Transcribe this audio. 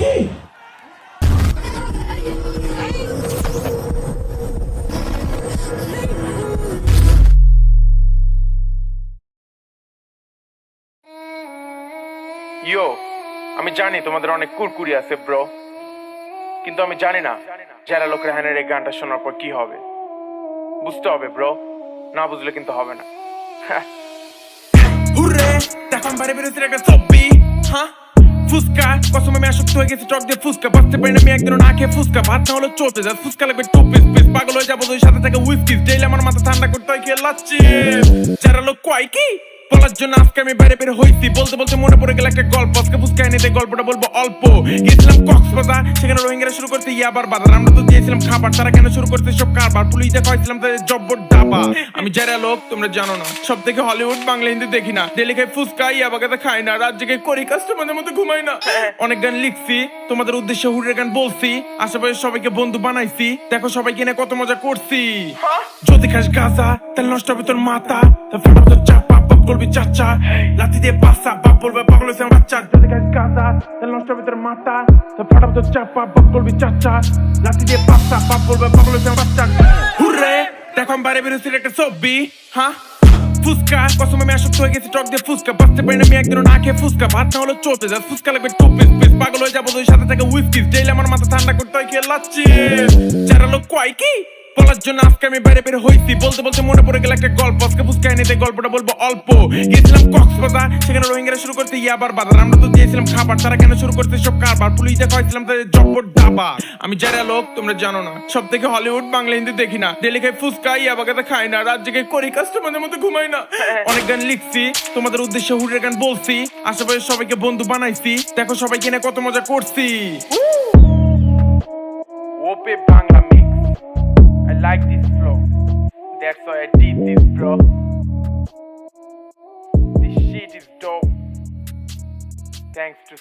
কি? ইয়ো, আমি জানি তোমাদের অনেক কুরকুরি আছে ব্রো, কিন্তু আমি জানি না যারা লোক রেহানের এই গানটা শোনার পর কি হবে। বুঝতে হবে ব্রো, না বুঝলে কিন্তু হবে না। হুররে, দেখো আমি বাইরে বেরোচ্ছি একটা ছবি, হ্যাঁ ফুচকা কসম আমি আসক্ত হয়ে গেছি টক দিয়ে ফুচকা, বাঁচতে পারি না আমি একদিনও না খেয়ে ফুচকা, ভাত না হলো চলতে যা ফুচকা লাগবে 2 পিস পিস, পাগল হয়ে যাবো ওই সাথে থেকে হুইস্কি, ডেইলি আমার মাথা ঠান্ডা করতে হয় খেয়ে লাচ্ছি। যারা লোক কয় কি বলার জন্য আজকে আমি বাইরে বের হইছি, বলতে বলতে মনে পড়ে গেল একটা গল্প, আজকে ফুচকা এনে দেয় গল্পটা বলবো অল্প। গিয়েছিলাম কক্সবাজার, সেখানে রোহিঙ্গারা শুরু করতে ইয়াবার বাজার, আমরা তো দিয়েছিলাম খাবার, তারা কেন শুরু করতে সব কারবার, পুলিশ দেখাইছিলাম তাদের জব্বর ডাবা। আমি যারা লোক তোমরা জানো না, সব থেকে হলিউড বাংলা হিন্দি দেখি না, ডেলি খাই ফুচকা ইয়াবাগাতে খাই না, রাত জেগে করি কাস্টমারদের মতো ঘুমাই না। অনেক গান লিখছি তোমাদের উদ্দেশ্যে, হুরের গান বলছি, আশেপাশে সবাইকে বন্ধু বানাইছি, দেখো সবাই কিনে কত মজা করছি। যদি খাস গাঁজা তাহলে নষ্ট হবে তোর মাথা, ফাটা তোর চাপা বাপ করবি চাচা, লাথি দিয়ে পাসা বাপ বলবে পাগল হয়েছে আমার বাচ্চা। যদি খাস গাঁজা তাহলে নষ্ট হবে তোর মাথা, ফাটা তোর চাপা বাপ করবি চাচা, লাথি দিয়ে পাসা বাপ বলবে পাগল হয়েছে আমার বাচ্চা। হুররে, দেখো আমি বাইরে বেরোচ্ছি একটা ছবি, হ্যাঁ ফুচকা কসম আমি আসক্ত হয়ে গেছি টক দিয়ে ফুচকা, বাঁচতে পারি না আমি একদিনও না খেয়ে ফুচকা, ভাত না হলো চলতে যা ফুচকা লাগবে 2 পিস পিস, পাগল হয়ে যাবো ওই সাথে থেকে হুইস্কি, ডেইলি আমার মাথা ঠান্ডা করতে হয় খেয়ে লাচ্ছি। যারা লোক কয় কি বলার জন্য আজকে আমি বাইরে বের হইছি, বলতে বলতে মনে পড়ে গেল একটা গল্প, আজকে ফুচকা এনে দেয় গল্পটা বলবো অল্প। গিয়েছিলাম কক্সবাজার, সেখানে রোহিঙ্গারা শুরু করতে ইয়াবার বাজার, আমরা তো দিয়েছিলাম খাবার, তারা কেন শুরু করতে সব কারবার, পুলিশ দেখাইছিলাম তাদের জব্বর ডাবা। আমি যারা লোক তোমরা জানো না, সব থেকে হলিউড বাংলা হিন্দি দেখি না, ডেলি খাই ফুচকা ইয়াবাগাতে খাই না, রাত জেগে করি কাস্টমারদের মতো ঘুমাই না। অনেক গান লিখছি তোমাদের উদ্দেশ্যে, হুরের গান বলছি, আশেপাশে সবাইকে বন্ধু বানাইছি, দেখো সবাই কিনে কত মজা করছি। ওপে Bangla mix, I like this flow, that's why I did this bro. This shit is dope. Thanks to